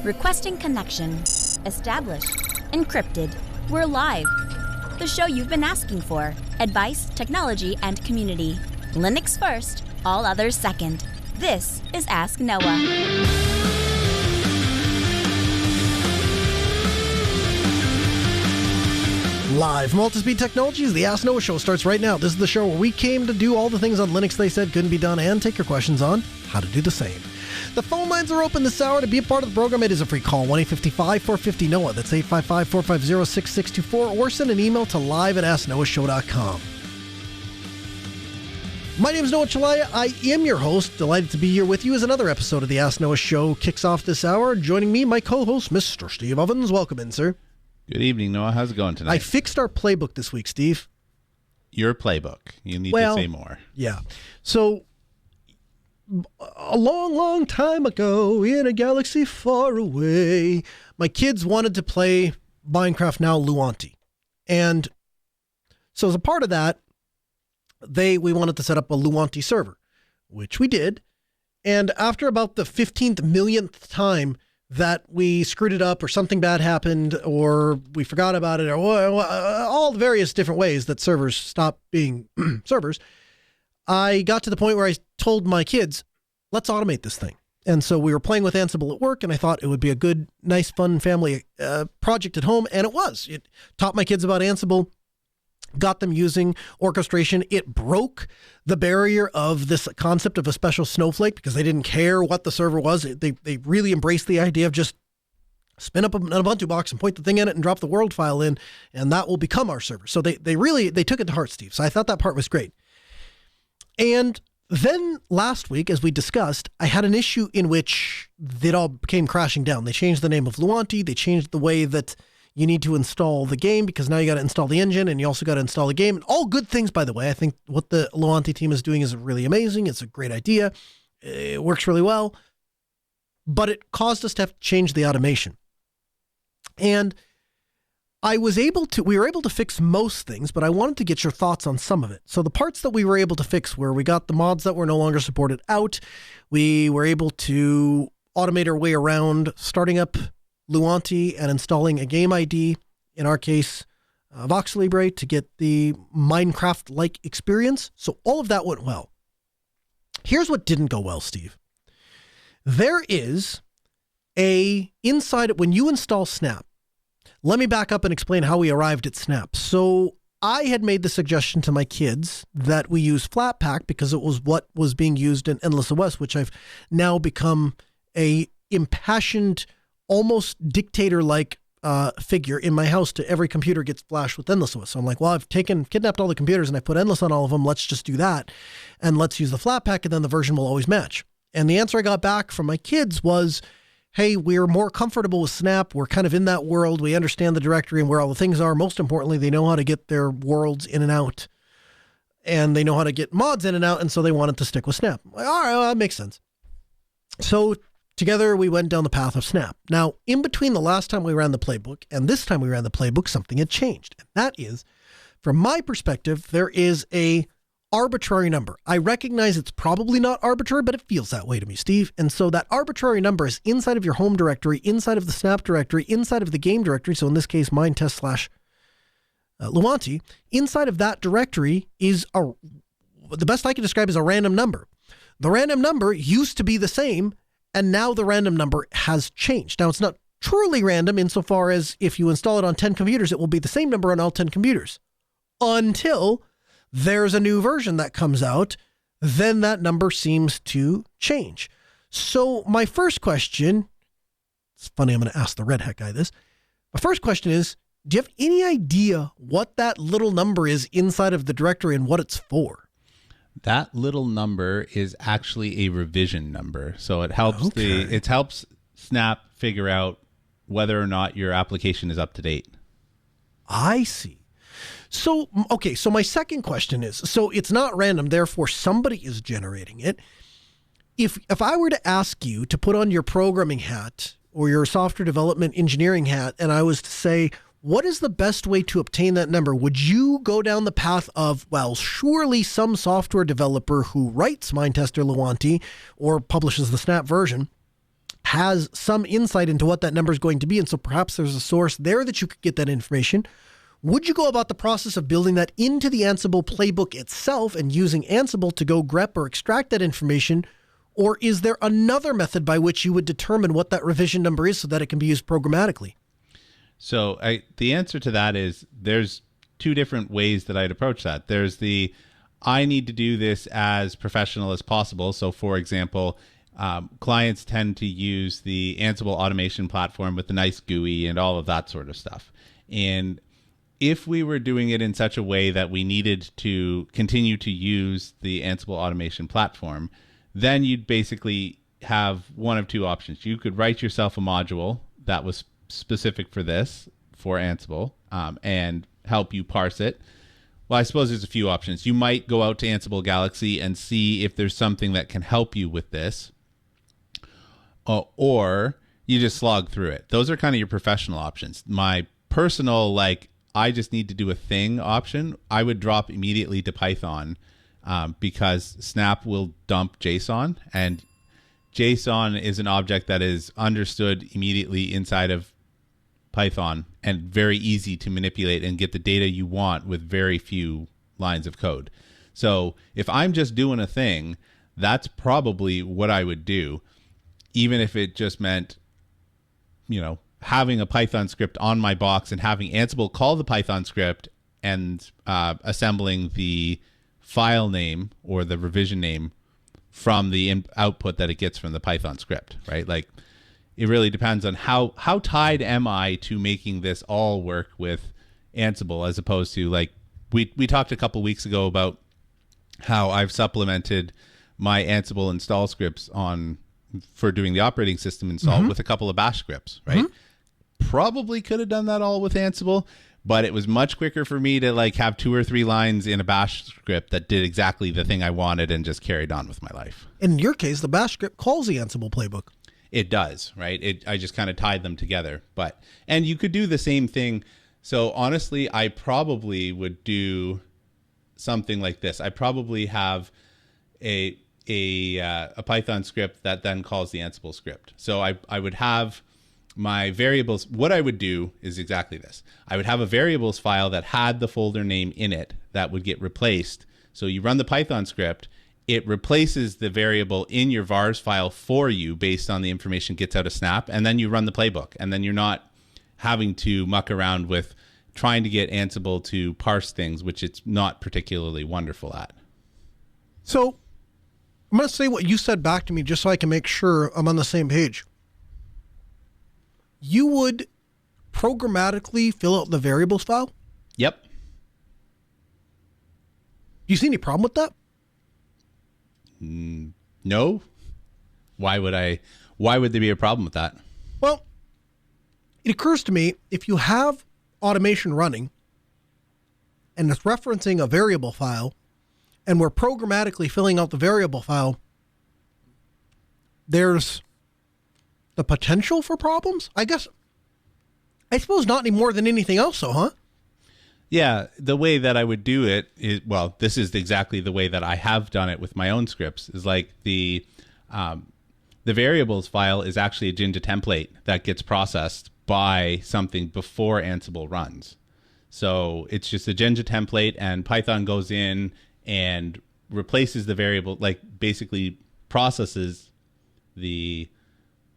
Requesting connection. Established. Encrypted. We're live. The show you've been asking for. Advice, technology, and community. Linux first, all others second. This is Ask Noah. Live from Multispeed Technologies, the Ask Noah Show starts right now. This is the show where we came to do all the things on Linux they said couldn't be done and take your questions on how to do the same. The phone lines are open this hour. To be a part of the program, it is a free call, 1-855-450-NOAH. That's 855-450-6624, or send an email to live@asknoahshow.com. My name is Noah Chalaya. I am your host. Delighted to be here with you as another episode of the Ask Noah Show kicks off this hour. Joining me, my co-host, Mr. Steve Ovens. Welcome in, sir. Good evening, Noah. How's it going tonight? I fixed our playbook this week, Steve. Your playbook. You need to say more. Yeah. So, a long, long time ago, in a galaxy far away, my kids wanted to play Minecraft Now Luanti. And so as a part of that, we wanted to set up a Luanti server, which we did. And after about the 15th millionth time that we screwed it up or something bad happened or we forgot about it or all the various different ways that servers stop being servers, I got to the point where I told my kids, let's automate this thing. And so we were playing with Ansible at work, and I thought it would be a good, nice, fun family project at home, and it was. It taught my kids about Ansible, got them using orchestration. It broke the barrier of this concept of a special snowflake because they didn't care what the server was. They really embraced the idea of just spin up an Ubuntu box and point the thing in it and drop the world file in, and that will become our server. So they took it to heart, Steve. So I thought that part was great. And then last week, as we discussed, I had an issue in which it all came crashing down. They changed the name of Luanti. They changed the way that you need to install the game because now you got to install the engine and you also got to install the game. And all good things, by the way. I think what the Luanti team is doing is really amazing. It's a great idea. It works really well. But it caused us to have to change the automation. And we were able to fix most things, but I wanted to get your thoughts on some of it. So the parts that we were able to fix were we got the mods that were no longer supported out. We were able to automate our way around starting up Luanti and installing a game ID, in our case, Vox Libre, to get the Minecraft-like experience. So all of that went well. Here's what didn't go well, Steve. There is when you install Snap. Let me back up and explain how we arrived at Snap. So I had made the suggestion to my kids that we use Flatpak because it was what was being used in Endless OS, which I've now become a impassioned, almost dictator-like figure in my house. To every computer gets flashed with Endless OS. So I'm like, well, I've kidnapped all the computers and I put Endless on all of them. Let's just do that. And let's use the Flatpak and then the version will always match. And the answer I got back from my kids was, hey, we're more comfortable with Snap. We're kind of in that world. We understand the directory and where all the things are. Most importantly, they know how to get their worlds in and out. And they know how to get mods in and out. And so they wanted to stick with Snap. Like, all right, well, that makes sense. So together we went down the path of Snap. Now, in between the last time we ran the playbook and this time we ran the playbook, something had changed. And that is, from my perspective, there is a arbitrary number. I recognize it's probably not arbitrary, but it feels that way to me, Steve. And so that arbitrary number is inside of your home directory, inside of the Snap directory, inside of the game directory. So in this case, mine/Luanti. Inside of that directory is the best I can describe is a random number. The random number used to be the same, and now the random number has changed. Now, it's not truly random insofar as if you install it on 10 computers, it will be the same number on all 10 computers until there's a new version that comes out. Then that number seems to change. So my first question, it's funny, I'm going to ask the Red Hat guy this. My first question is, do you have any idea what that little number is inside of the directory and what it's for? That little number is actually a revision number. So it helps it helps Snap figure out whether or not your application is up to date. I see. So, okay, so my second question is, so it's not random, therefore somebody is generating it. If I were to ask you to put on your programming hat or your software development engineering hat, and I was to say, what is the best way to obtain that number? Would you go down the path of, well, surely some software developer who writes Minetester Luanti or publishes the Snap version has some insight into what that number is going to be. And so perhaps there's a source there that you could get that information. Would you go about the process of building that into the Ansible playbook itself and using Ansible to go grep or extract that information? Or is there another method by which you would determine what that revision number is so that it can be used programmatically? So the answer to that is there's two different ways that I'd approach that. There's the, I need to do this as professional as possible. So for example, clients tend to use the Ansible automation platform with the nice GUI and all of that sort of stuff. And if we were doing it in such a way that we needed to continue to use the Ansible automation platform, then you'd basically have one of two options. You could write yourself a module that was specific for this, for Ansible, and help you parse it. Well, I suppose there's a few options. You might go out to Ansible Galaxy and see if there's something that can help you with this, or you just slog through it. Those are kind of your professional options. My personal, I just need to do a thing option, I would drop immediately to Python, because Snap will dump JSON, and JSON is an object that is understood immediately inside of Python and very easy to manipulate and get the data you want with very few lines of code. So if I'm just doing a thing, that's probably what I would do, even if it just meant, having a Python script on my box and having Ansible call the Python script and assembling the file name or the revision name from the output that it gets from the Python script, right? It really depends on how tied am I to making this all work with Ansible, as opposed to we talked a couple weeks ago about how I've supplemented my Ansible install scripts for doing the operating system install with a couple of bash scripts, right? Probably could have done that all with Ansible, but it was much quicker for me to have 2 or 3 lines in a bash script that did exactly the thing I wanted and just carried on with my life. In your case, the bash script calls the Ansible playbook. It does, right? I just kind of tied them together. And you could do the same thing. So honestly, I probably would do something like this. I probably have a Python script that then calls the Ansible script. So I would have my variables. What I would do is exactly this. I would have a variables file that had the folder name in it that would get replaced. So you run the Python script, it replaces the variable in your vars file for you based on the information gets out of Snap, and then you run the playbook, and then you're not having to muck around with trying to get Ansible to parse things, which it's not particularly wonderful at. So I'm going to say what you said back to me just so I can make sure I'm on the same page. You would programmatically fill out the variables file? Yep. Do you see any problem with that? No. Why would there be a problem with that? Well, it occurs to me, if you have automation running and it's referencing a variable file and we're programmatically filling out the variable file, there's the potential for problems? I suppose not any more than anything else, though, huh? Yeah, the way that I would do it is, this is exactly the way that I have done it with my own scripts, is the variables file is actually a Jinja template that gets processed by something before Ansible runs. So it's just a Jinja template, and Python goes in and replaces the variable, basically processes the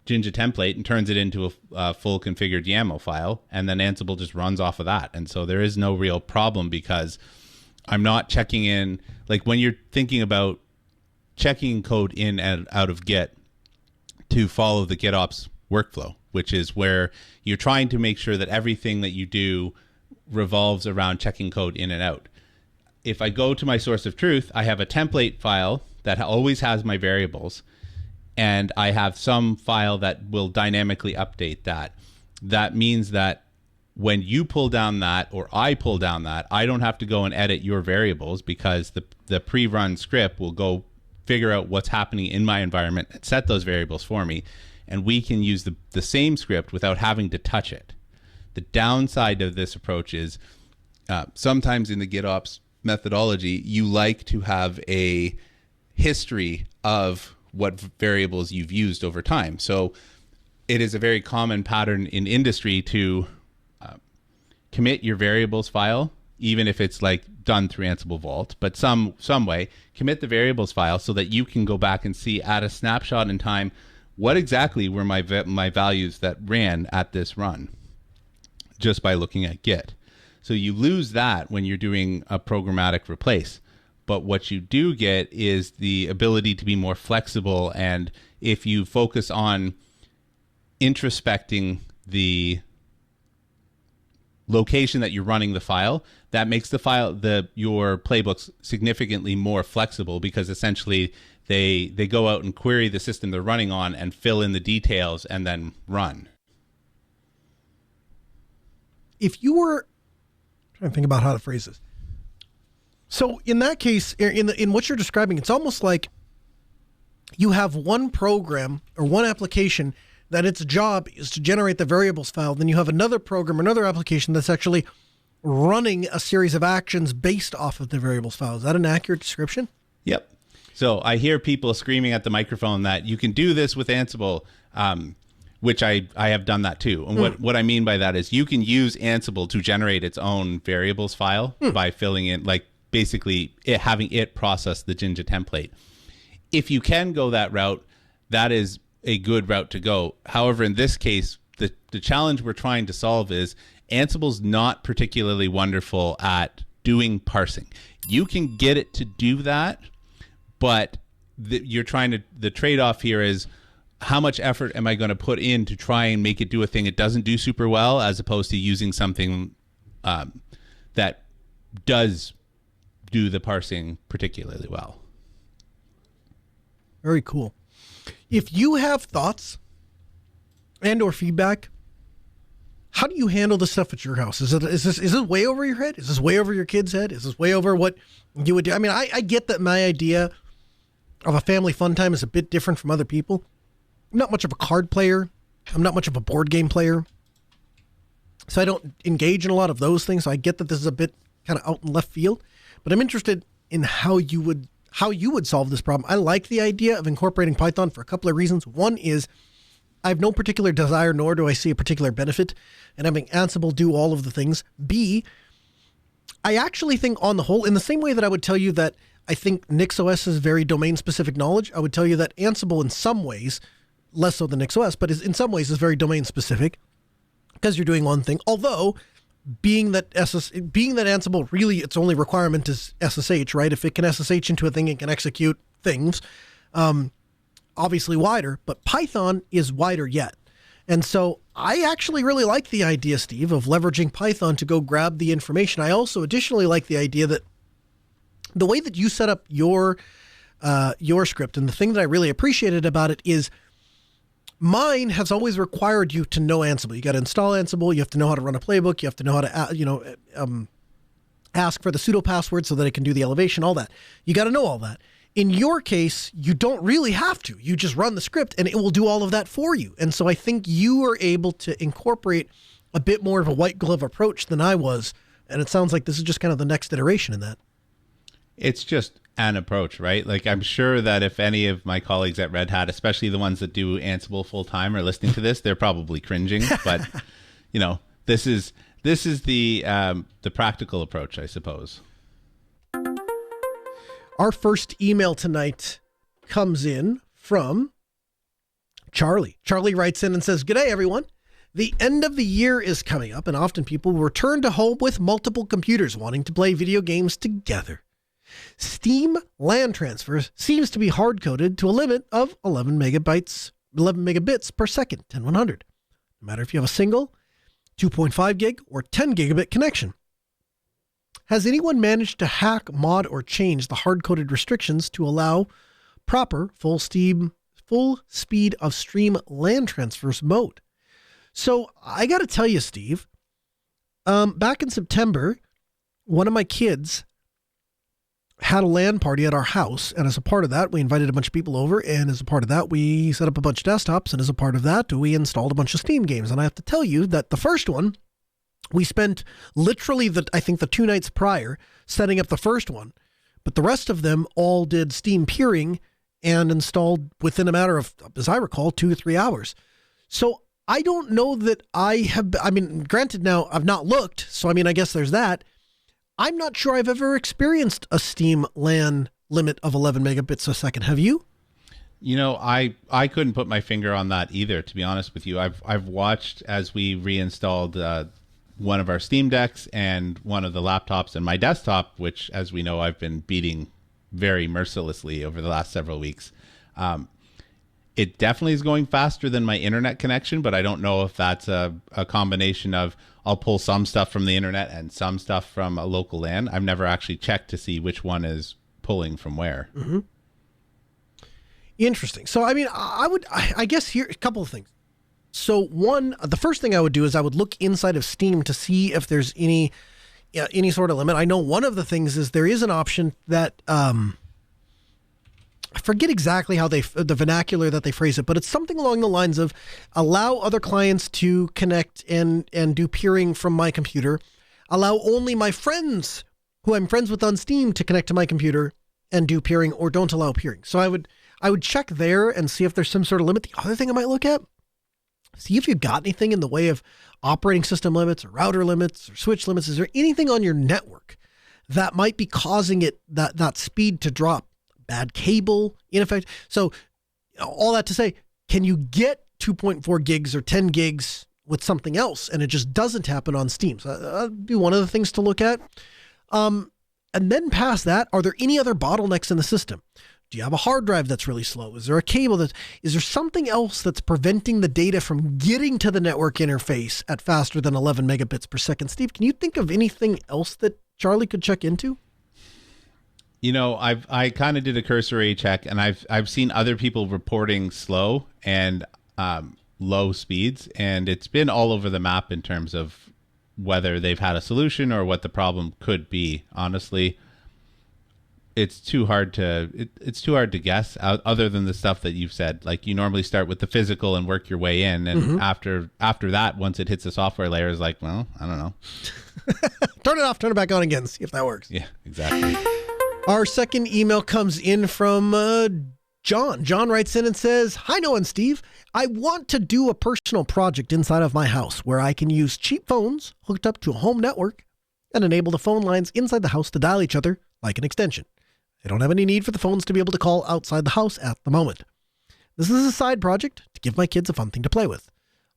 Jinja template and turns it into a full configured YAML file, and then Ansible just runs off of that. And so there is no real problem because I'm not checking in, when you're thinking about checking code in and out of Git to follow the GitOps workflow, which is where you're trying to make sure that everything that you do revolves around checking code in and out. If I go to my source of truth, I have a template file that always has my variables, and I have some file that will dynamically update that. That means that when you pull down that, or I pull down that, I don't have to go and edit your variables, because the pre-run script will go figure out what's happening in my environment and set those variables for me, and we can use the same script without having to touch it. The downside of this approach is sometimes in the GitOps methodology, you like to have a history of what variables you've used over time. So it is a very common pattern in industry to commit your variables file, even if it's like done through Ansible Vault, but some way, commit the variables file so that you can go back and see at a snapshot in time what exactly were my values that ran at this run, just by looking at Git. So you lose that when you're doing a programmatic replace. But what you do get is the ability to be more flexible. And if you focus on introspecting the location that you're running the file, that makes the file, your playbooks significantly more flexible, because essentially they go out and query the system they're running on and fill in the details and then run. If you were trying to think about how to phrase this. So in that case, in what you're describing, it's almost like you have one program or one application that its job is to generate the variables file. Then you have another program, another application that's actually running a series of actions based off of the variables file. Is that an accurate description? Yep. So I hear people screaming at the microphone that you can do this with Ansible, which I have done that too. And what I mean by that is you can use Ansible to generate its own variables file by filling in, like basically having it process the Jinja template. If you can go that route, that is a good route to go. However, in this case, the challenge we're trying to solve is Ansible's not particularly wonderful at doing parsing. You can get it to do that, but the trade-off here is how much effort am I going to put in to try and make it do a thing it doesn't do super well, as opposed to using something that does do the parsing particularly well. Very cool. If you have thoughts and or feedback, how do you handle this stuff at your house? Is this way over your head? Is this way over your kid's head? Is this way over what you would do? I mean, I get that my idea of a family fun time is a bit different from other people. I'm not much of a card player. I'm not much of a board game player. So I don't engage in a lot of those things. So I get that this is a bit kind of out in left field, but I'm interested in how you would solve this problem. I like the idea of incorporating Python for a couple of reasons. One is I have no particular desire, nor do I see a particular benefit in having Ansible do all of the things. B, I actually think on the whole, in the same way that I would tell you that I think NixOS is very domain-specific knowledge, I would tell you that Ansible in some ways, less so than NixOS, but in some ways is very domain-specific because you're doing one thing. Although, being that Ansible really, its only requirement is SSH, right? If it can SSH into a thing, it can execute things. Obviously wider, but Python is wider yet. And so I actually really like the idea, Steve, of leveraging Python to go grab the information. I also additionally like the idea that the way that you set up your script, and the thing that I really appreciated about it is mine has always required you to know Ansible. You got to install Ansible. You have to know how to run a playbook. You have to know how to, ask for the pseudo password so that it can do the elevation, all that. You got to know all that. In your case, you don't really have to. You just run the script and it will do all of that for you. And so I think you are able to incorporate a bit more of a white glove approach than I was. And it sounds like this is just kind of the next iteration in that. It's just an approach, right? Like, I'm sure that if any of my colleagues at Red Hat, especially the ones that do Ansible full time, are listening to this, they're probably cringing. But, this is the practical approach, I suppose. Our first email tonight comes in from Charlie. Charlie writes in and says, "G'day, everyone. The end of the year is coming up, and often people will return to home with multiple computers wanting to play video games together. Steam LAN transfers seems to be hard-coded to a limit of 11 megabits per second, 10100. No matter if you have a single, 2.5 gig, or 10 gigabit connection. Has anyone managed to hack, mod, or change the hard-coded restrictions to allow proper full speed of stream LAN transfers mode?" So I got to tell you, Steve, back in September, one of my kids had a LAN party at our house. And as a part of that, we invited a bunch of people over. And as a part of that, we set up a bunch of desktops. And as a part of that, we installed a bunch of Steam games. And I have to tell you that the first one, we spent literally I think the 2 nights prior setting up the first one, but the rest of them all did Steam peering and installed within a matter of, as I recall, 2 or 3 hours. So I don't know that granted now I've not looked. So, I guess there's that. I'm not sure I've ever experienced a Steam LAN limit of 11 megabits a second. Have you? I couldn't put my finger on that either, to be honest with you. I've watched as we reinstalled one of our Steam Decks and one of the laptops and my desktop, which, as we know, I've been beating very mercilessly over the last several weeks. It definitely is going faster than my internet connection, but I don't know if that's a combination of I'll pull some stuff from the internet and some stuff from a local LAN. I've never actually checked to see which one is pulling from where. Mm-hmm. Interesting. So, I guess here a couple of things. So one, the first thing I would do is I would look inside of Steam to see if there's any sort of limit. I know one of the things is there is an option that, I forget exactly how the vernacular that they phrase it, but it's something along the lines of allow other clients to connect and do peering from my computer, allow only my friends who I'm friends with on Steam to connect to my computer and do peering, or don't allow peering. So I would check there and see if there's some sort of limit. The other thing I might look at, see if you've got anything in the way of operating system limits or router limits or switch limits. Is there anything on your network that might be causing that speed to drop? Bad cable, in effect. So all that to say, can you get 2.4 gigs or 10 gigs with something else and it just doesn't happen on Steam? So that'd be one of the things to look at. And then past that, are there any other bottlenecks in the system? Do you have a hard drive that's really slow? Is there a cable is there something else that's preventing the data from getting to the network interface at faster than 11 megabits per second? Steve, can you think of anything else that Charlie could check into? I kind of did a cursory check, and I've seen other people reporting slow and low speeds, and it's been all over the map in terms of whether they've had a solution or what the problem could be. Honestly, it's too hard to guess. Other than the stuff that you've said, like you normally start with the physical and work your way in, and after that, once it hits the software layer, is like, well, I don't know. Turn it off, turn it back on again, see if that works. Yeah, exactly. Our second email comes in from John. John writes in and says, "Hi, Noah and Steve. I want to do a personal project inside of my house where I can use cheap phones hooked up to a home network and enable the phone lines inside the house to dial each other like an extension. I don't have any need for the phones to be able to call outside the house at the moment. This is a side project to give my kids a fun thing to play with.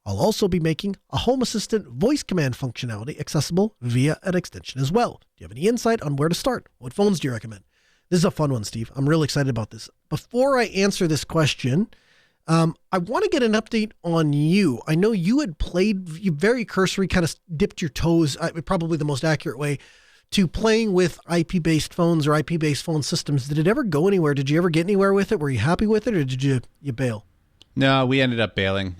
I'll also be making a Home Assistant voice command functionality accessible via an extension as well. Do you have any insight on where to start? What phones do you recommend?" This is a fun one, Steve. I'm really excited about this. Before I answer this question, I want to get an update on you. I know you had played, you very cursory kind of dipped your toes, probably the most accurate way, to playing with IP-based phones or IP-based phone systems. Did it ever go anywhere? Did you ever get anywhere with it? Were you happy with it, or did you bail? No, we ended up bailing.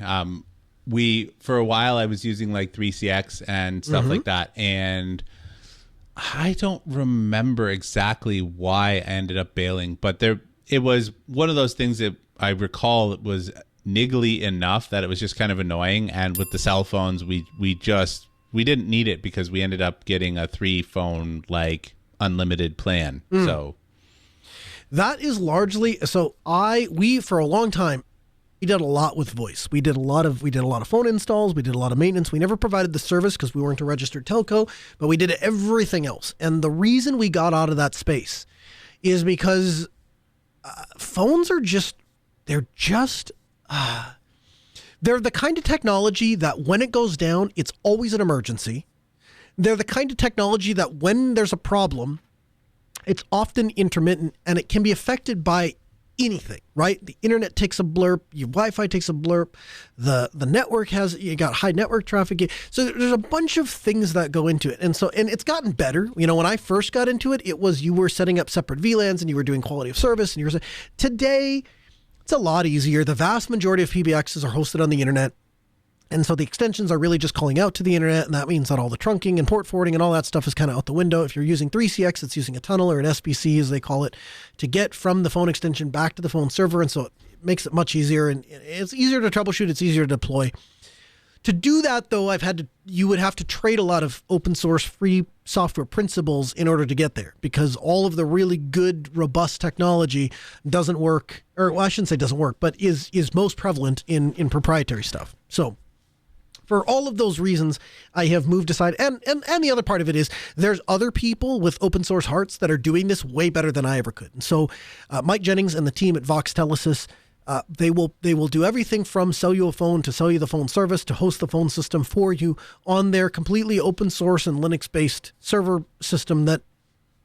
For a while I was using like 3CX and stuff like that, and I don't remember exactly why I ended up bailing, but it was one of those things that I recall it was niggly enough that it was just kind of annoying. And with the cell phones, we didn't need it because we ended up getting a 3-phone like unlimited plan. So that is largely we for a long time, we did a lot with voice. We did a lot of phone installs. We did a lot of maintenance. We never provided the service because we weren't a registered telco, but we did everything else. And the reason we got out of that space is because phones are they're the kind of technology that when it goes down, it's always an emergency. They're the kind of technology that when there's a problem, it's often intermittent and it can be affected by anything, right? The internet takes a blurb, your Wi-Fi takes a blurb, the network you got high network traffic. So there's a bunch of things that go into it. And it's gotten better. When I first got into it, it was you were setting up separate VLANs and you were doing quality of service. And today, it's a lot easier. The vast majority of PBXs are hosted on the internet. And so the extensions are really just calling out to the internet, and that means that all the trunking and port forwarding and all that stuff is kind of out the window. If you're using 3CX, it's using a tunnel or an SBC, as they call it, to get from the phone extension back to the phone server. And so it makes it much easier, and it's easier to troubleshoot. It's easier to deploy. To do that, though, you would have to trade a lot of open source free software principles in order to get there, because all of the really good, robust technology doesn't work, or well, I shouldn't say doesn't work, but is most prevalent in proprietary stuff. So for all of those reasons, I have moved aside. And the other part of it is there's other people with open source hearts that are doing this way better than I ever could. And so Mike Jennings and the team at Voxtelesys, they will do everything from sell you a phone to sell you the phone service to host the phone system for you on their completely open source and Linux-based server system that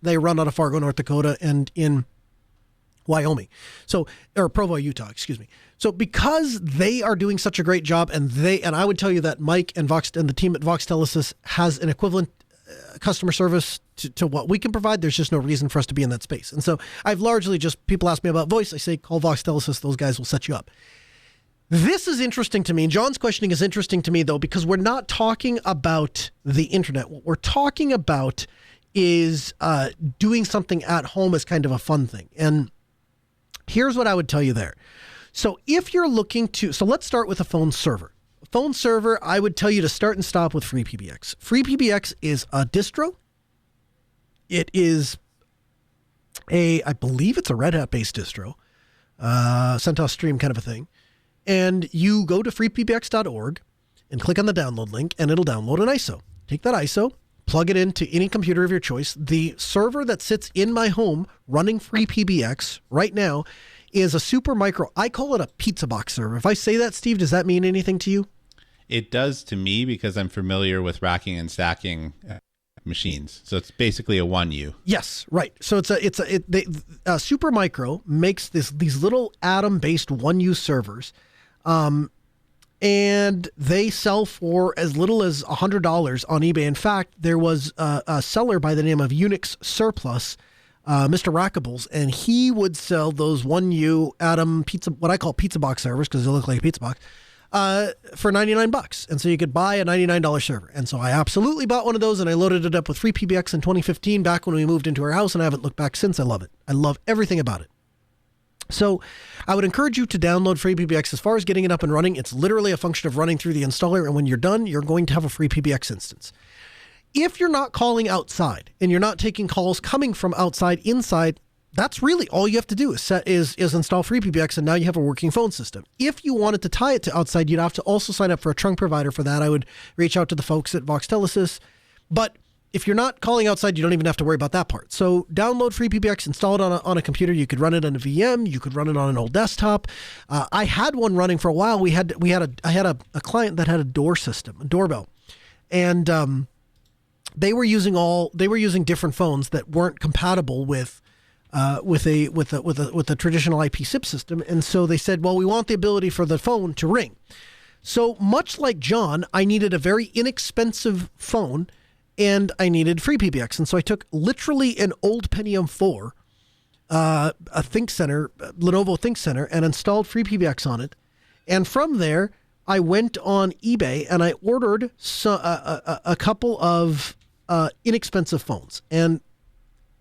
they run out of Fargo, North Dakota and in Wyoming. Or Provo, Utah, excuse me. So because they are doing such a great job, and I would tell you that Mike and the team at Voxtelesys has an equivalent customer service to what we can provide. There's just no reason for us to be in that space. And so I've largely people ask me about voice. I say, call Voxtelesys. Those guys will set you up. This is interesting to me. John's questioning is interesting to me, though, because we're not talking about the internet. What we're talking about is doing something at home as kind of a fun thing. And here's what I would tell you there. So if you're let's start with a phone server. Phone server, I would tell you to start and stop with FreePBX. FreePBX is a distro. It is I believe it's a Red Hat based distro, CentOS Stream kind of a thing. And you go to freepbx.org and click on the download link, and it'll download an ISO. Take that ISO, plug it into any computer of your choice. The server that sits in my home running FreePBX right now is a super micro. I call it a pizza box server. If I say that, Steve, does that mean anything to you? It does to me, because I'm familiar with racking and stacking machines. So it's basically a 1U. Yes, right. So it's super micro makes these little Atom-based 1U servers, and they sell for as little as $100 on eBay. In fact, there was a seller by the name of Unix Surplus, Mr. Rackables, and he would sell those 1U Atom pizza, what I call pizza box servers, because they look like a pizza box, for $99. And so you could buy a $99 server. And so I absolutely bought one of those, and I loaded it up with FreePBX in 2015, back when we moved into our house, and I haven't looked back since. I love it. I love everything about it. So I would encourage you to download FreePBX. As far as getting it up and running, it's literally a function of running through the installer, and when you're done, you're going to have a FreePBX instance. If you're not calling outside and you're not taking calls coming from outside inside, that's really all you have to do is install FreePBX, and now you have a working phone system. If you wanted to tie it to outside, you'd have to also sign up for a trunk provider. For that, I would reach out to the folks at Voxtelesys. But if you're not calling outside, you don't even have to worry about that part. So download FreePBX, install it on a computer. You could run it on a VM. You could run it on an old desktop. I had one running for a while. I had a client that had a doorbell, and they were using different phones that weren't compatible with a traditional IP SIP system, and so they said, well, we want the ability for the phone to ring. So much like John, I needed a very inexpensive phone, and I needed FreePBX, and so I took literally an old Pentium 4, a Lenovo ThinkCenter, and installed FreePBX on it, and from there I went on eBay and I ordered a couple of inexpensive phones. And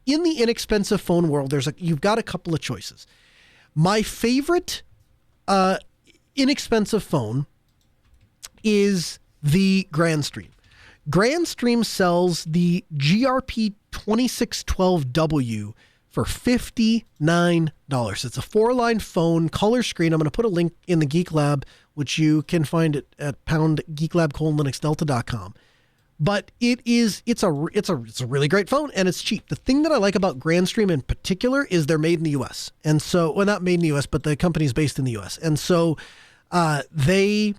in the inexpensive phone world, you've got a couple of choices. My favorite inexpensive phone is the Grandstream. Grandstream sells the GRP 2612W for $59. It's a 4-line phone, color screen. I'm going to put a link in the Geek Lab, which you can find at #geeklab:/linuxdelta.com. But it's a really great phone, and it's cheap. The thing that I like about Grandstream in particular is they're made in the U.S. And so, well, not made in the U.S., but the company's based in the U.S. And so they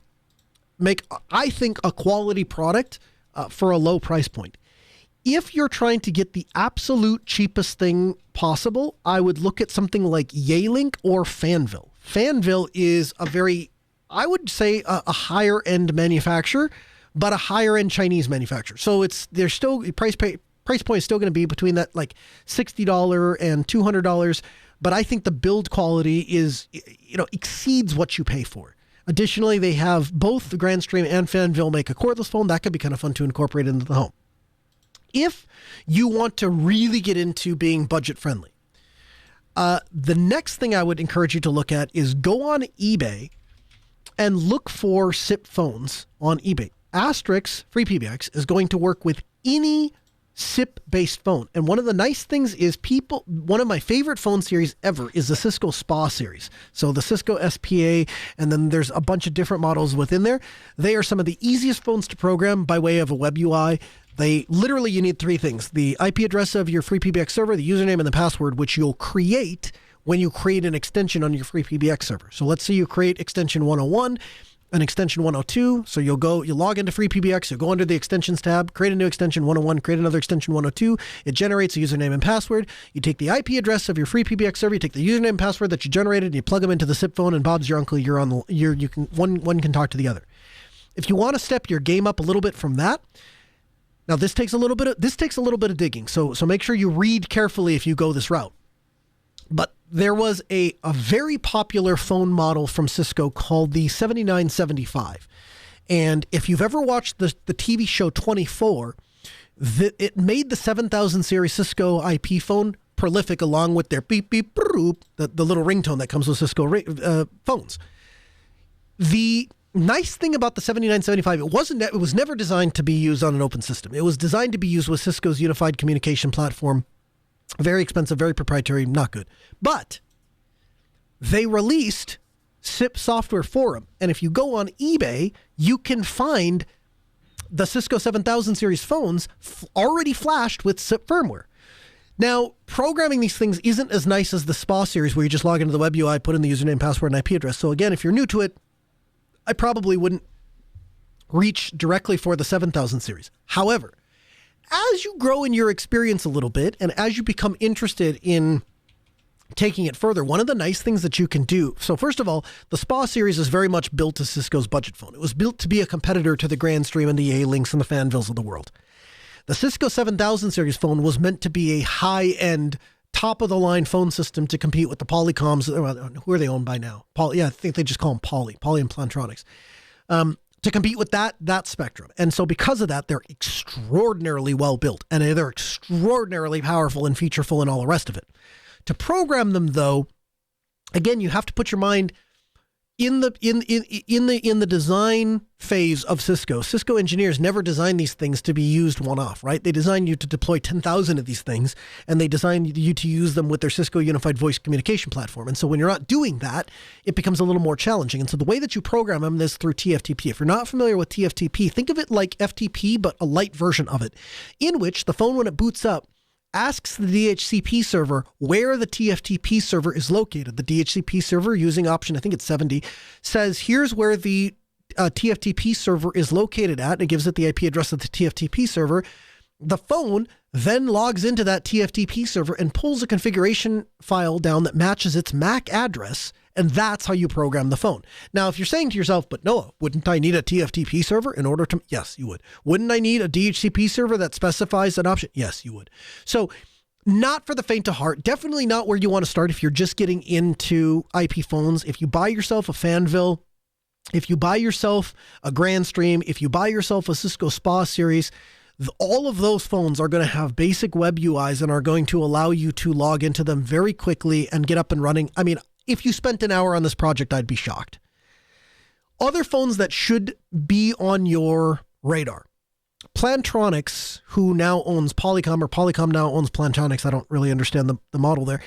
make, I think, a quality product for a low price point. If you're trying to get the absolute cheapest thing possible, I would look at something like Yealink or Fanvil. Fanvil is I would say a higher end manufacturer, but a higher end Chinese manufacturer. So there's still price point is still going to be between that like $60 and $200. But I think the build quality exceeds what you pay for. Additionally, they have both the Grandstream and Fanvil make a cordless phone. That could be kind of fun to incorporate into the home. If you want to really get into being budget friendly, the next thing I would encourage you to look at is go on eBay and look for SIP phones on eBay. Asterisk Free PBX is going to work with any SIP-based phone. And one of the nice things is one of my favorite phone series ever is the Cisco SPA series. So the Cisco SPA, and then there's a bunch of different models within there. They are some of the easiest phones to program by way of a web UI. You need three things: the IP address of your Free PBX server, the username, and the password, which you'll create when you create an extension on your Free PBX server. So let's say you create extension 101, an extension 102. So you log into Free PBX, you'll go under the extensions tab, create a new extension 101, create another extension 102. It generates a username and password. You take the IP address of your Free PBX server, you take the username and password that you generated, and you plug them into the SIP phone, and Bob's your uncle. One can talk to the other. If you want to step your game up a little bit from that, now this takes a little bit of digging. So make sure you read carefully if you go this route. But there was a very popular phone model from Cisco called the 7975. And if you've ever watched the TV show 24, it made the 7000 series Cisco IP phone prolific, along with their beep, beep, boop, the little ringtone that comes with Cisco phones. The nice thing about the 7975, it was never designed to be used on an open system. It was designed to be used with Cisco's unified communication platform. Very expensive, very proprietary, not good. But they released SIP software for them. And if you go on eBay, you can find the Cisco 7000 series phones already flashed with SIP firmware. Now, programming these things isn't as nice as the SPA series, where you just log into the web UI, put in the username, password, and IP address. So again, if you're new to it, I probably wouldn't reach directly for the 7000 series. However, as you grow in your experience a little bit, and as you become interested in taking it further, one of the nice things that you can do. So first of all, the SPA series is very much built to Cisco's budget phone. It was built to be a competitor to the Grandstream and the A-Links and the Fanvilles of the world. The Cisco 7000 series phone was meant to be a high-end, top-of-the-line phone system to compete with the Polycoms. Who are they owned by now? I think they just call them Poly and Plantronics. To compete with that spectrum. And so because of that, they're extraordinarily well built, and they're extraordinarily powerful and featureful and all the rest of it. To program them, though, again, you have to put your mind in the design phase of Cisco. Cisco engineers never designed these things to be used one-off, right? They designed you to deploy 10,000 of these things, and they designed you to use them with their Cisco Unified Voice Communication Platform. And so when you're not doing that, it becomes a little more challenging. And so the way that you program them is through TFTP. If you're not familiar with TFTP, think of it like FTP, but a light version of it, in which the phone, when it boots up, asks the DHCP server where the TFTP server is located. The DHCP server, using option, I think it's 70, says here's where the TFTP server is located at. And it gives it the IP address of the TFTP server. The phone then logs into that TFTP server and pulls a configuration file down that matches its MAC address. And that's how you program the phone. Now, if you're saying to yourself, but Noah, wouldn't I need a TFTP server in order to? Yes, you would. Wouldn't I need a DHCP server that specifies an option? Yes, you would. So not for the faint of heart. Definitely not where you want to start if you're just getting into IP phones. If you buy yourself a Fanville, if you buy yourself a Grandstream, if you buy yourself a Cisco SPA series, all of those phones are going to have basic web UIs and are going to allow you to log into them very quickly and get up and running. I mean, if you spent an hour on this project, I'd be shocked. Other phones that should be on your radar. Plantronics, who now owns Polycom, or Polycom now owns Plantronics, I don't really understand the model there,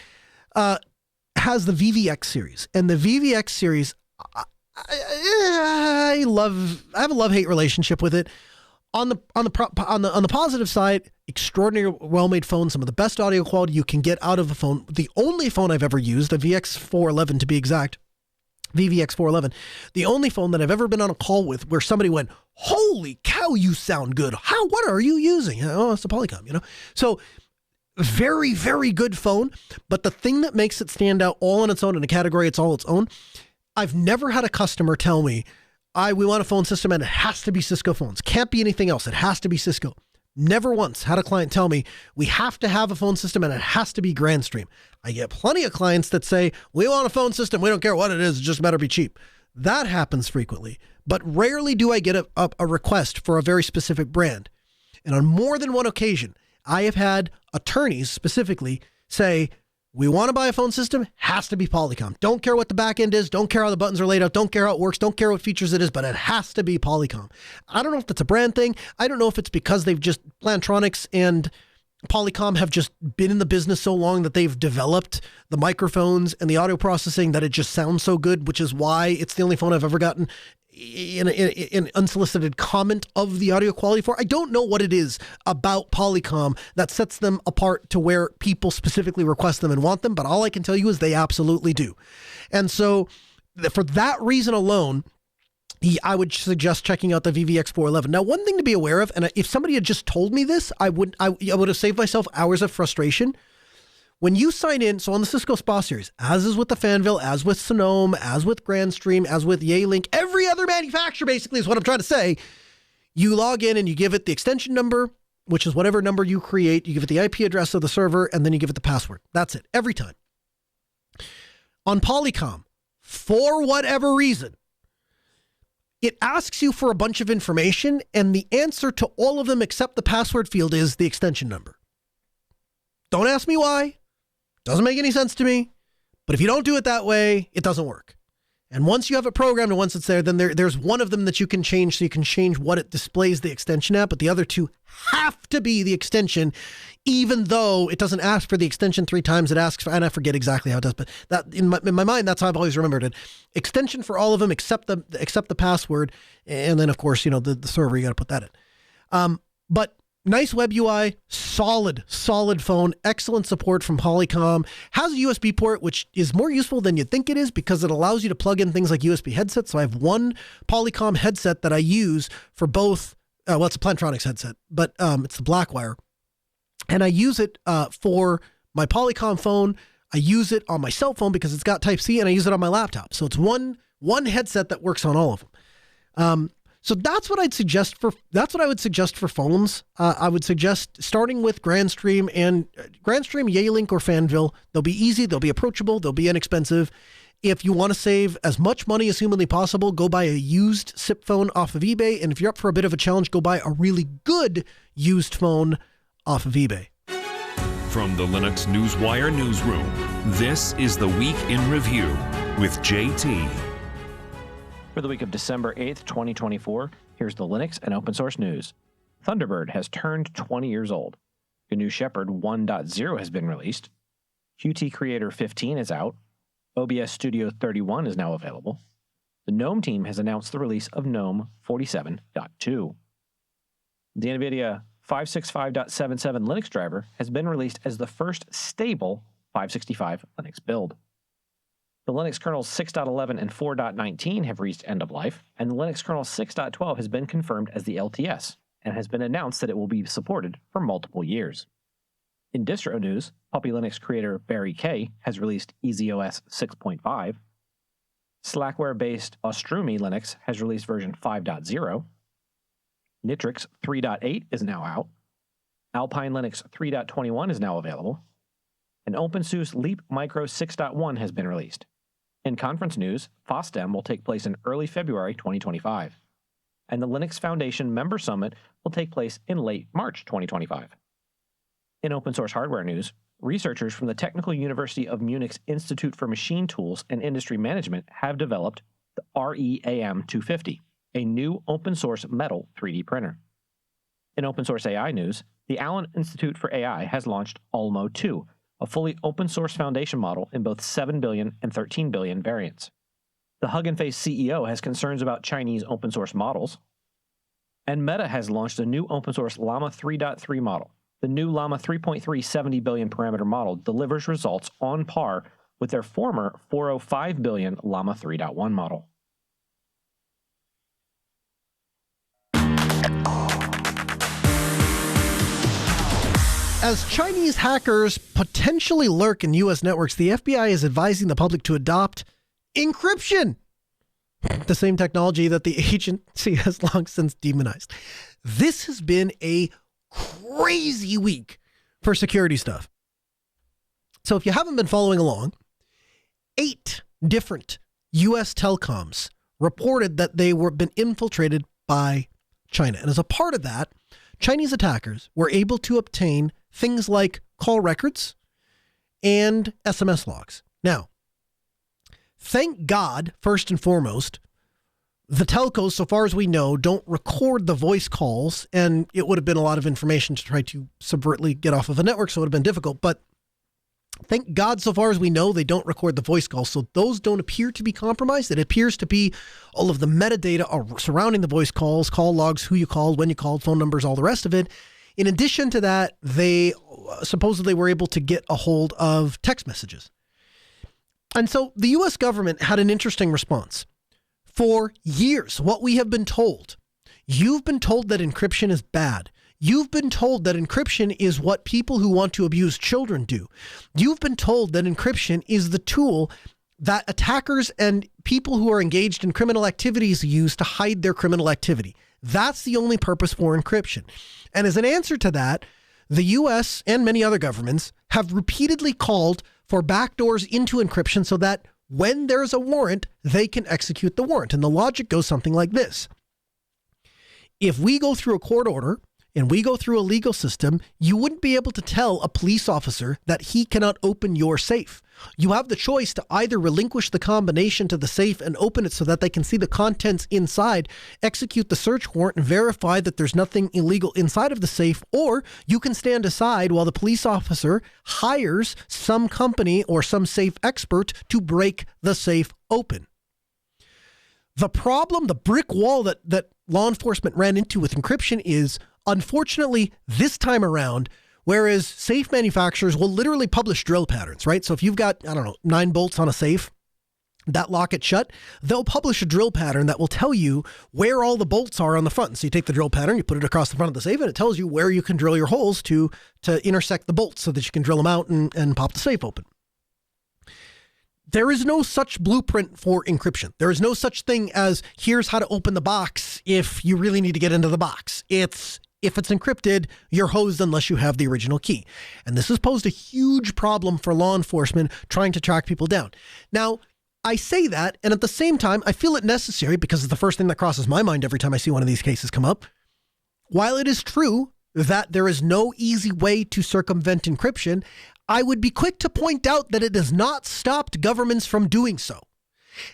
has the VVX series. And the VVX series, I have a love-hate relationship with it. On the positive side, extraordinary well-made phone, some of the best audio quality you can get out of a phone. The only phone I've ever used, a VX411 to be exact, VVX411, the only phone that I've ever been on a call with where somebody went, holy cow, you sound good. What are you using? Oh, it's a Polycom, So very, very good phone. But the thing that makes it stand out all on its own in a category, it's all its own. I've never had a customer tell me, we want a phone system and it has to be Cisco phones. Can't be anything else. It has to be Cisco. Never once had a client tell me we have to have a phone system and it has to be Grandstream. I get plenty of clients that say, we want a phone system. We don't care what it is. It just better be cheap. That happens frequently, but rarely do I get a request for a very specific brand. And on more than one occasion, I have had attorneys specifically say, we want to buy a phone system, has to be Polycom. Don't care what the back end is. Don't care how the buttons are laid out. Don't care how it works. Don't care what features it is, but it has to be Polycom. I don't know if that's a brand thing. I don't know if it's because they've just, Plantronics and Polycom have just been in the business so long that they've developed the microphones and the audio processing that it just sounds so good, which is why it's the only phone I've ever gotten in unsolicited comment of the audio quality for. I don't know what it is about Polycom that sets them apart to where people specifically request them and want them, but all I can tell you is they absolutely do. And so for that reason alone, I would suggest checking out the VVX411. Now, one thing to be aware of, and if somebody had just told me this, I would have saved myself hours of frustration. When you sign in, so on the Cisco SPA series, as is with the Fanville, as with Sonome, as with Grandstream, as with Yealink, every other manufacturer basically is what I'm trying to say, you log in and you give it the extension number, which is whatever number you create, you give it the IP address of the server, and then you give it the password. That's it, every time. On Polycom, for whatever reason, it asks you for a bunch of information, and the answer to all of them except the password field is the extension number. Don't ask me why. Doesn't make any sense to me. But if you don't do it that way, it doesn't work. And once you have it programmed and once it's there, then there's one of them that you can change, so you can change what it displays the extension at, but the other two have to be the extension, even though it doesn't ask for the extension 3 times. It asks for, and I forget exactly how it does, but that in my mind, that's how I've always remembered it. Extension for all of them except the password, and then of course, the server, you got to put that in. But nice web UI, solid phone, excellent support from Polycom, has a USB port, which is more useful than you'd think it is because it allows you to plug in things like USB headsets. So I have one Polycom headset that I use for both, it's a Plantronics headset, but it's the Blackwire. And I use it for my Polycom phone. I use it on my cell phone because it's got Type-C, and I use it on my laptop. So it's one headset that works on all of them. So that's what I would suggest for phones. I would suggest starting with Grandstream, Yealink, or Fanville. They'll be easy, they'll be approachable, they'll be inexpensive. If you want to save as much money as humanly possible, go buy a used SIP phone off of eBay. And if you're up for a bit of a challenge, go buy a really good used phone off of eBay. From the Linux Newswire newsroom, this is the Week in Review with JT. For the week of December 8th, 2024, here's the Linux and open source news. Thunderbird has turned 20 years old. GNU Shepherd 1.0 has been released. Qt Creator 15 is out. OBS Studio 31 is now available. The GNOME team has announced the release of GNOME 47.2. The NVIDIA 565.77 Linux driver has been released as the first stable 565 Linux build. The Linux kernels 6.11 and 4.19 have reached end of life, and the Linux kernel 6.12 has been confirmed as the LTS, and has been announced that it will be supported for multiple years. In distro news, Puppy Linux creator Barry Kay has released EasyOS 6.5. Slackware-based Ostrumi Linux has released version 5.0. Nitrix 3.8 is now out. Alpine Linux 3.21 is now available. And OpenSUSE Leap Micro 6.1 has been released. In conference news, FOSDEM will take place in early February 2025. And the Linux Foundation Member Summit will take place in late March 2025. In open source hardware news, researchers from the Technical University of Munich's Institute for Machine Tools and Industry Management have developed the REAM 250, a new open source metal 3D printer. In open source AI news, the Allen Institute for AI has launched Almo 2, a fully open source foundation model in both 7 billion and 13 billion variants. The Hugging Face CEO has concerns about Chinese open source models. And Meta has launched a new open source Llama 3.3 model. The new Llama 3.3 70 billion parameter model delivers results on par with their former 405 billion Llama 3.1 model. As Chinese hackers potentially lurk in U.S. networks, the FBI is advising the public to adopt encryption, the same technology that the agency has long since demonized. This has been a crazy week for security stuff. So if you haven't been following along, 8 different U.S. telecoms reported that they were been infiltrated by China. And as a part of that, Chinese attackers were able to obtain things like call records and SMS logs. Now, thank God, first and foremost, the telcos, so far as we know, don't record the voice calls, and it would have been a lot of information to try to subvertly get off of a network, so it would have been difficult. But thank God, so far as we know, they don't record the voice calls, so those don't appear to be compromised. It appears to be all of the metadata surrounding the voice calls, call logs, who you called, when you called, phone numbers, all the rest of it. In addition to that, they supposedly were able to get a hold of text messages. And so the U.S. government had an interesting response. For years, what we have been told, you've been told that encryption is bad. You've been told that encryption is what people who want to abuse children do. You've been told that encryption is the tool that attackers and people who are engaged in criminal activities use to hide their criminal activity. That's the only purpose for encryption. And as an answer to that, the U.S. and many other governments have repeatedly called for backdoors into encryption so that when there's a warrant, they can execute the warrant. And the logic goes something like this. If we go through a court order and we go through a legal system, you wouldn't be able to tell a police officer that he cannot open your safe. You have the choice to either relinquish the combination to the safe and open it so that they can see the contents inside, execute the search warrant and verify that there's nothing illegal inside of the safe, or you can stand aside while the police officer hires some company or some safe expert to break the safe open. The problem, the brick wall that law enforcement ran into with encryption is, unfortunately, this time around, whereas safe manufacturers will literally publish drill patterns, right? So if you've got, 9 bolts on a safe that lock it shut, they'll publish a drill pattern that will tell you where all the bolts are on the front. So you take the drill pattern, you put it across the front of the safe, and it tells you where you can drill your holes to intersect the bolts so that you can drill them out and pop the safe open. There is no such blueprint for encryption. There is no such thing as, here's how to open the box if you really need to get into the box. If it's encrypted, you're hosed unless you have the original key. And this has posed a huge problem for law enforcement trying to track people down. Now, I say that, and at the same time, I feel it necessary because it's the first thing that crosses my mind every time I see one of these cases come up. While it is true that there is no easy way to circumvent encryption, I would be quick to point out that it has not stopped governments from doing so.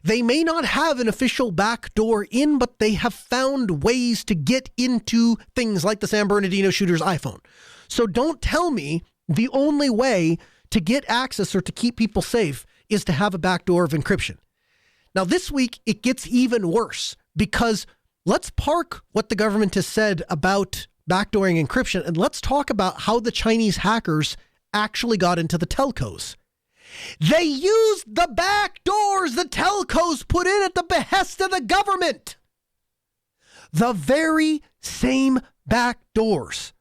They may not have an official backdoor in, but they have found ways to get into things like the San Bernardino shooter's iPhone. So don't tell me the only way to get access or to keep people safe is to have a backdoor of encryption. Now, this week, it gets even worse because let's park what the government has said about backdooring encryption and let's talk about how the Chinese hackers actually got into the telcos. They used the back doors the telcos put in at the behest of the government. The very same back doors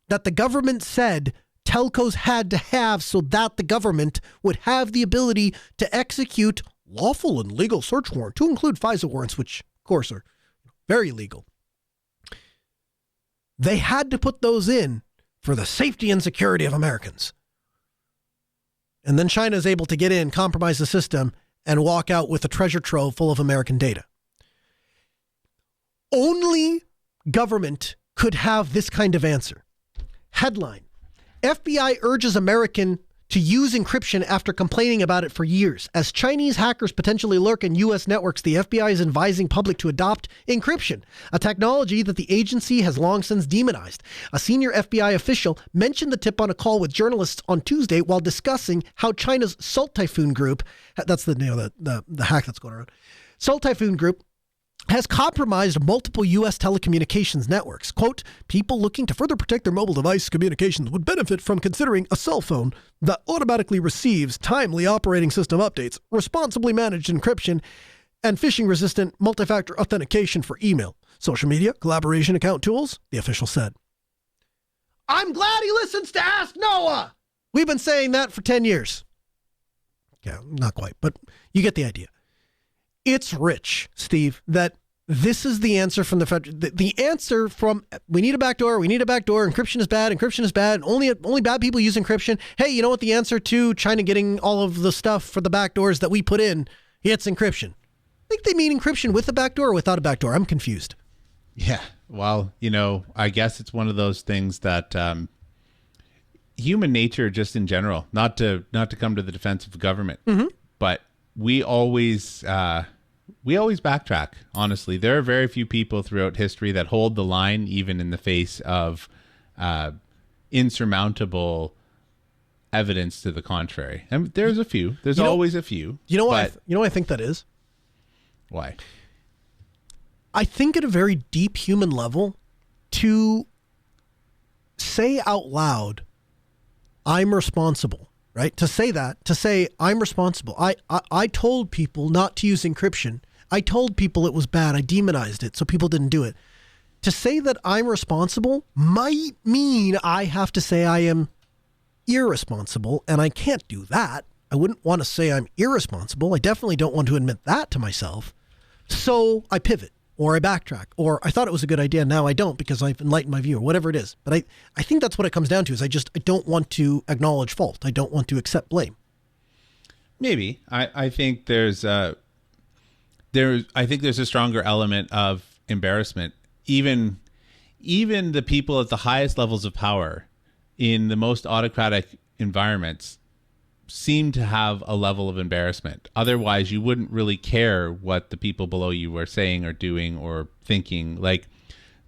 that the government said telcos had to have so that the government would have the ability to execute lawful and legal search warrant, to include FISA warrants, which, of course, are very legal. They had to put those in for the safety and security of Americans. And then China is able to get in, compromise the system, and walk out with a treasure trove full of American data. Only government could have this kind of answer. Headline: FBI urges American to use encryption after complaining about it for years. As Chinese hackers potentially lurk in U.S. networks, the FBI is advising public to adopt encryption, a technology that the agency has long since demonized. A senior FBI official mentioned the tip on a call with journalists on Tuesday while discussing how China's Salt Typhoon Group, that's the name of the hack that's going around, Salt Typhoon Group, has compromised multiple U.S. telecommunications networks. Quote, people looking to further protect their mobile device communications would benefit from considering a cell phone that automatically receives timely operating system updates, responsibly managed encryption, and phishing-resistant multi-factor authentication for email, social media, collaboration account tools, the official said. I'm glad he listens to Ask Noah. We've been saying that for 10 years. Yeah, not quite, but you get the idea. It's rich, Steve, that this is the answer from the federal. The answer from we need a backdoor, encryption is bad, only bad people use encryption. Hey, you know what the answer to China getting all of the stuff for the backdoors that we put in? It's encryption. I think they mean encryption with a backdoor or without a backdoor. I'm confused. Yeah, well, I guess it's one of those things that human nature just in general, not to come to the defense of government, but we always backtrack. Honestly, there are very few people throughout history that hold the line, even in the face of insurmountable evidence to the contrary. And there's a few. There's always a few. You know what? You know what I think that is? Why? I think at a very deep human level, to say out loud, I'm responsible, right? To say I'm responsible. I told people not to use encryption. I told people it was bad. I demonized it so people didn't do it. To say that I'm responsible might mean I have to say I am irresponsible, and I can't do that. I wouldn't want to say I'm irresponsible. I definitely don't want to admit that to myself. So I pivot, or I backtrack, or I thought it was a good idea, now I don't because I've enlightened my view, or whatever it is. But I think that's what it comes down to, is I don't want to acknowledge fault. I don't want to accept blame. Maybe. I think there's a stronger element of embarrassment. Even the people at the highest levels of power in the most autocratic environments seem to have a level of embarrassment. Otherwise, you wouldn't really care what the people below you were saying or doing or thinking. Like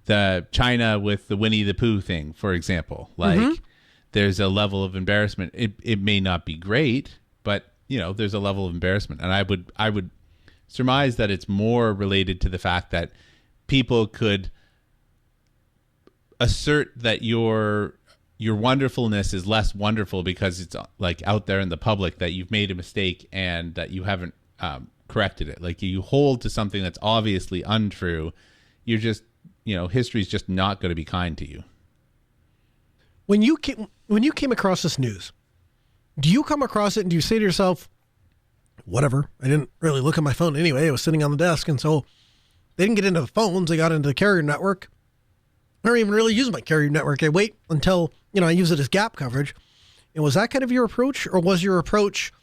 the China with the Winnie the Pooh thing, for example. Like there's a level of embarrassment. It may not be great, but there's a level of embarrassment. And I would surmise that it's more related to the fact that people could assert that your wonderfulness is less wonderful because it's like out there in the public that you've made a mistake and that you haven't corrected it. Like you hold to something that's obviously untrue. You're just, history's just not going to be kind to you. When you came across this news, do you come across it and do you say to yourself, whatever, I didn't really look at my phone anyway. It was sitting on the desk. And so they didn't get into the phones. They got into the carrier network. I don't even really use my carrier network. I wait until, I use it as gap coverage. And was that kind of your approach? Or was your approach,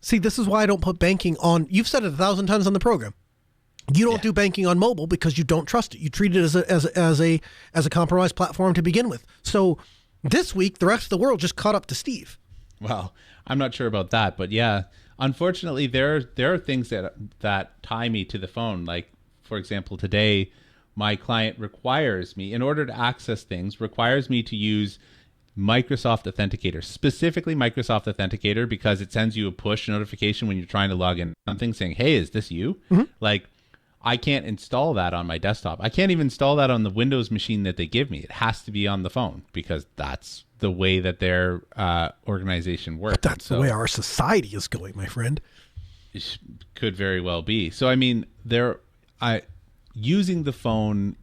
see, this is why I don't put banking on, you've said it 1,000 times on the program. You don't do banking on mobile because you don't trust it. You treat it as a compromised platform to begin with. So this week, the rest of the world just caught up to Steve. Well, I'm not sure about that, but yeah, unfortunately, there are things that tie me to the phone. Like, for example, today, my client requires me, in order to access things, requires me to use Microsoft Authenticator, specifically Microsoft Authenticator, because it sends you a push notification when you're trying to log in something saying, hey, is this you? Like, I can't install that on my desktop. I can't even install that on the Windows machine that they give me. It has to be on the phone because that's the way that their organization works. But that's the way our society is going, my friend. It could very well be. So, I mean, using the phone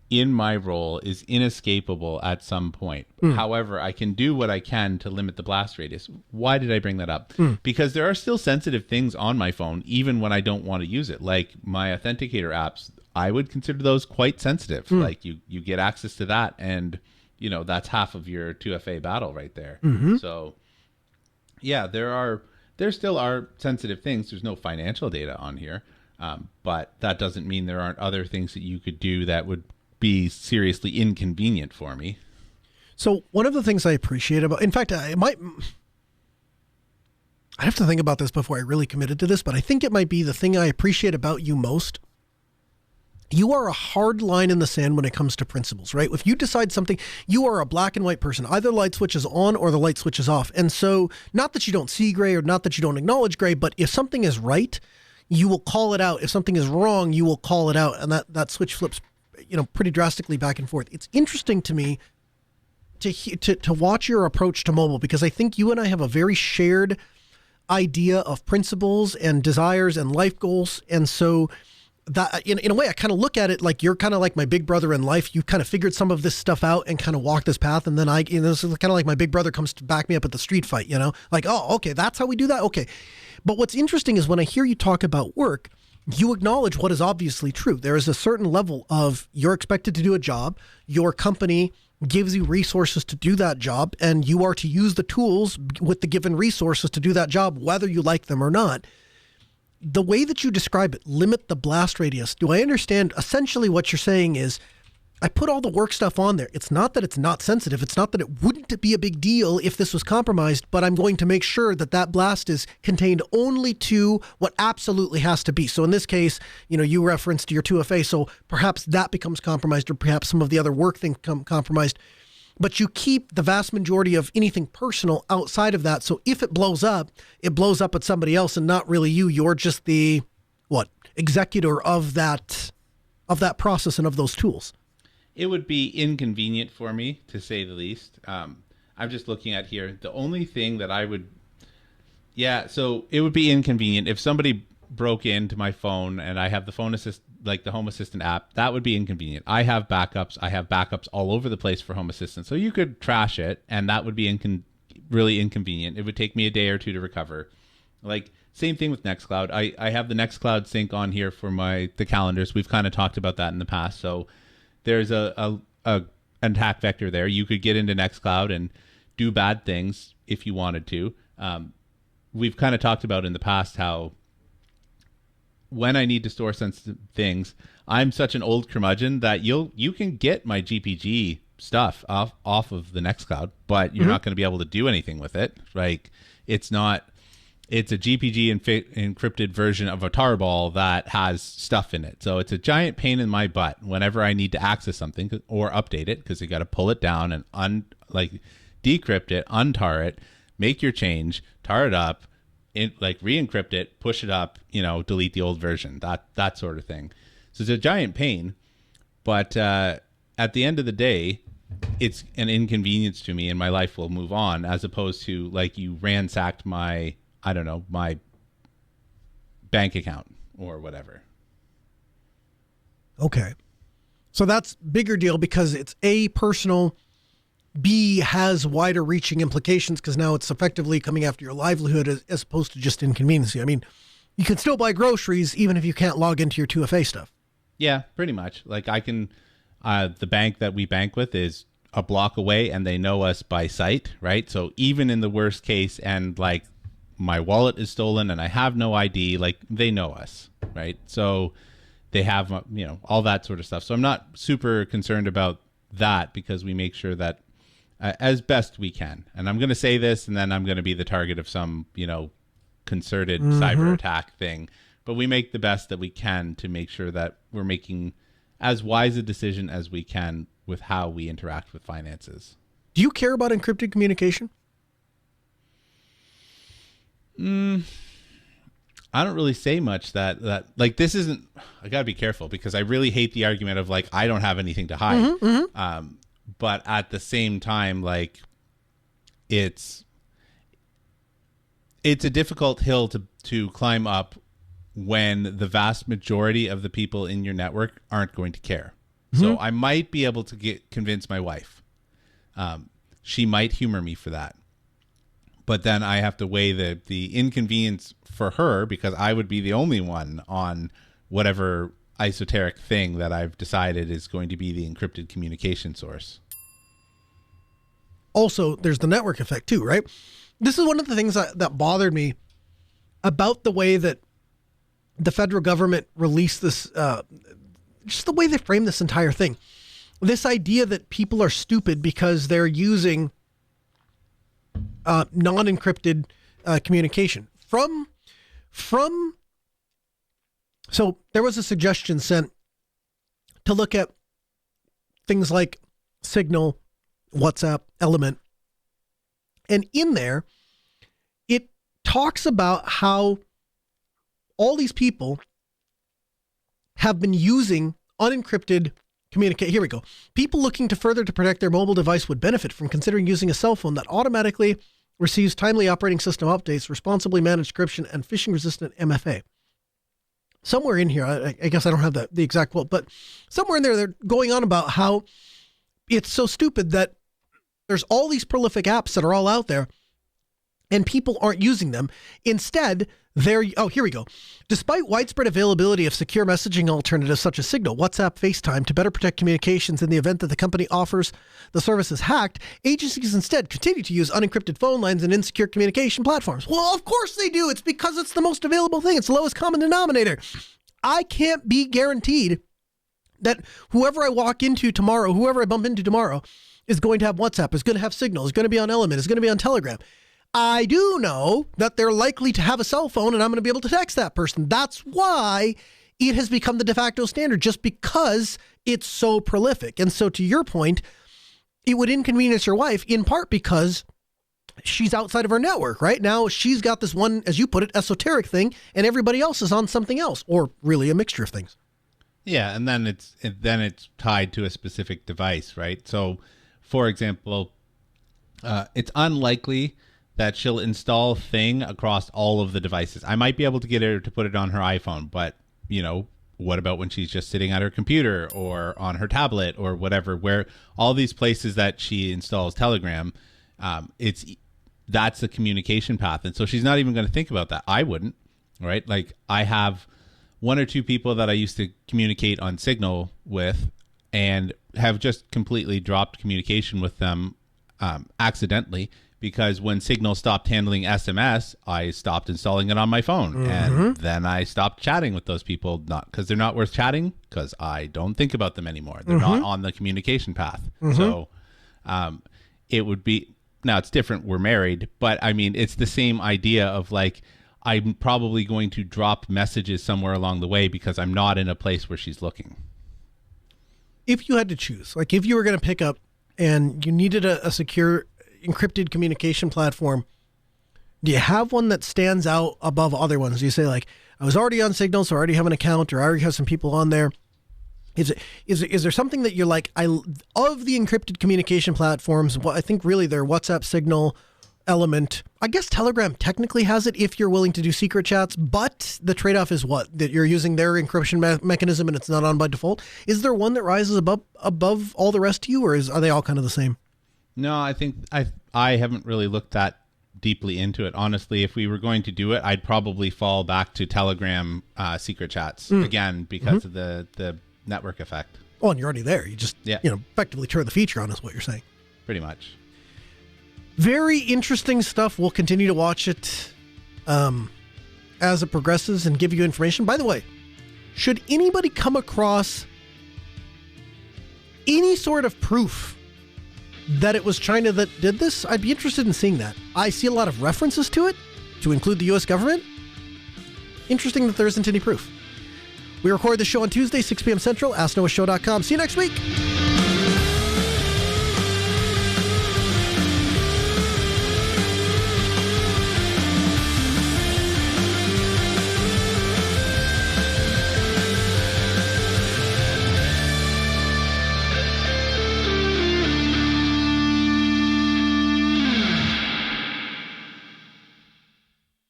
in my role is inescapable at some point. However, I can do what I can to limit the blast radius. Why did I bring that up? Because there are still sensitive things on my phone, even when I don't want to use it. Like my authenticator apps, I would consider those quite sensitive. Like you get access to that, and that's half of your 2FA battle right there. So yeah, there still are sensitive things. There's no financial data on here. But that doesn't mean there aren't other things that you could do that would be seriously inconvenient for me. So one of the things I appreciate about, in fact, I have to think about this before I really committed to this, but I think it might be the thing I appreciate about you most. You are a hard line in the sand when it comes to principles, right? If you decide something, you are a black and white person. Either the light switch is on or the light switch is off. And so not that you don't see gray or not that you don't acknowledge gray, but if something is right, you will call it out. If something is wrong, you will call it out. And that switch flips, pretty drastically back and forth. It's interesting to me to watch your approach to mobile, because I think you and I have a very shared idea of principles and desires and life goals. And so that in a way, I kind of look at it like you're kind of like my big brother in life. You kind of figured some of this stuff out and kind of walked this path. And then this is kind of like my big brother comes to back me up at the street fight, like, oh, okay, that's how we do that. Okay. But what's interesting is when I hear you talk about work, you acknowledge what is obviously true. There is a certain level of you're expected to do a job. Your company gives you resources to do that job, and you are to use the tools with the given resources to do that job, whether you like them or not. The way that you describe it, limit the blast radius, do I understand essentially what you're saying is I put all the work stuff on there. It's not that it's not sensitive. It's not that it wouldn't be a big deal if this was compromised, but I'm going to make sure that that blast is contained only to what absolutely has to be. So in this case, you referenced your 2FA, so perhaps that becomes compromised, or perhaps some of the other work things come compromised. But you keep the vast majority of anything personal outside of that. So if it blows up at somebody else and not really you. You're just the executor of that process and of those tools. It would be inconvenient for me, to say the least. I'm just looking at here. The only thing that I would... Yeah, so it would be inconvenient. If somebody broke into my phone and I have the phone assist, like the Home Assistant app, that would be inconvenient. I have backups. I have backups all over the place for Home Assistant. So you could trash it, and that would be really inconvenient. It would take me a day or two to recover. Like, same thing with Nextcloud. I have the Nextcloud sync on here for the calendars. We've kind of talked about that in the past. So there's an attack vector there. You could get into Nextcloud and do bad things if you wanted to. We've kind of talked about in the past how when I need to store sensitive things, I'm such an old curmudgeon that you can get my GPG stuff off of the Nextcloud, but you're not going to be able to do anything with it. Like, it's a GPG encrypted version of a tarball that has stuff in it. So it's a giant pain in my butt whenever I need to access something or update it, because you got to pull it down and decrypt it, untar it, make your change, tar it up, re-encrypt it, push it up, delete the old version, that sort of thing. So it's a giant pain, but at the end of the day, it's an inconvenience to me, and my life will move on, as opposed to like you ransacked my bank account or whatever. Okay. So that's bigger deal because it's A, personal, B, has wider reaching implications because now it's effectively coming after your livelihood as opposed to just inconvenience. I mean, you can still buy groceries even if you can't log into your 2FA stuff. Yeah, pretty much. Like I can, the bank that we bank with is a block away and they know us by sight, right? So even in the worst case and like my wallet is stolen and I have no ID, like they know us, right? So they have, all that sort of stuff. So I'm not super concerned about that because we make sure that as best we can. And I'm going to say this and then I'm going to be the target of some, concerted cyber attack thing. But we make the best that we can to make sure that we're making as wise a decision as we can with how we interact with finances. Do you care about encrypted communication? I don't really say much that like this isn't, I gotta be careful because I really hate the argument of like, I don't have anything to hide. But at the same time, like it's a difficult hill to climb up when the vast majority of the people in your network aren't going to care. So I might be able to convince my wife. She might humor me for that. But then I have to weigh the inconvenience for her because I would be the only one on whatever esoteric thing that I've decided is going to be the encrypted communication source. Also, there's the network effect too, right? This is one of the things that bothered me about the way that the federal government released this, just the way they framed this entire thing. This idea that people are stupid because they're using non-encrypted communication so there was a suggestion sent to look at things like Signal, WhatsApp, Element, and in there it talks about how all these people have been using unencrypted communicate. Here we go. People looking to further to protect their mobile device would benefit from considering using a cell phone that automatically receives timely operating system updates, responsibly managed encryption, and phishing-resistant MFA. Somewhere in here, I guess I don't have the exact quote, but somewhere in there, they're going on about how it's so stupid that there's all these prolific apps that are all out there and people aren't using them. Instead, here we go. Despite widespread availability of secure messaging alternatives such as Signal, WhatsApp, FaceTime, to better protect communications in the event that the company offers the service is hacked, agencies instead continue to use unencrypted phone lines and insecure communication platforms. Well, of course they do. It's because it's the most available thing. It's the lowest common denominator. I can't be guaranteed that whoever I walk into tomorrow, whoever I bump into tomorrow, is going to have WhatsApp, is going to have Signal, is going to be on Element, is going to be on Telegram. I do know that they're likely to have a cell phone and I'm going to be able to text that person. That's why it has become the de facto standard, just because it's so prolific. And so to your point, it would inconvenience your wife in part because she's outside of our network, right? Now she's got this one, as you put it, esoteric thing, and everybody else is on something else, or really a mixture of things. Yeah, and then it's tied to a specific device, right? So, for example, it's unlikely that she'll install Thing across all of the devices. I might be able to get her to put it on her iPhone, but, you know, what about when she's just sitting at her computer or on her tablet or whatever, where all these places that she installs Telegram, that's the communication path. And so she's not even going to think about that. I wouldn't, right? Like, I have one or two people that I used to communicate on Signal with and have just completely dropped communication with them accidentally, because when Signal stopped handling SMS, I stopped installing it on my phone. And then I stopped chatting with those people, not because they're not worth chatting, because I don't think about them anymore. They're not on the communication path. So it would be, now it's different, we're married, but I mean, it's the same idea of like, I'm probably going to drop messages somewhere along the way because I'm not in a place where she's looking. If you had to choose, like if you were going to pick up and you needed a secure encrypted communication platform, do you have one that stands out above other ones? Do you say like, I was already on Signal, so I already have an account, or I already have some people on there? Is there something that you're like, of the encrypted communication platforms, well, I think really they're WhatsApp, Signal, Element. I guess Telegram technically has it if you're willing to do secret chats, but the trade-off is what? That you're using their encryption mechanism and it's not on by default. Is there one that rises above all the rest of you, or are they all kind of the same? No, I think I haven't really looked that deeply into it. Honestly, if we were going to do it, I'd probably fall back to Telegram secret chats again because of the network effect. Oh, and you're already there. You just effectively turn the feature on, is what you're saying. Pretty much. Very interesting stuff. We'll continue to watch it as it progresses and give you information. By the way, should anybody come across any sort of proof that it was China that did this, I'd be interested in seeing that. I see a lot of references to it, to include the U.S. government. Interesting that there isn't any proof. We record the show on Tuesday, 6 p.m. Central. AskNoahShow.com. See you next week.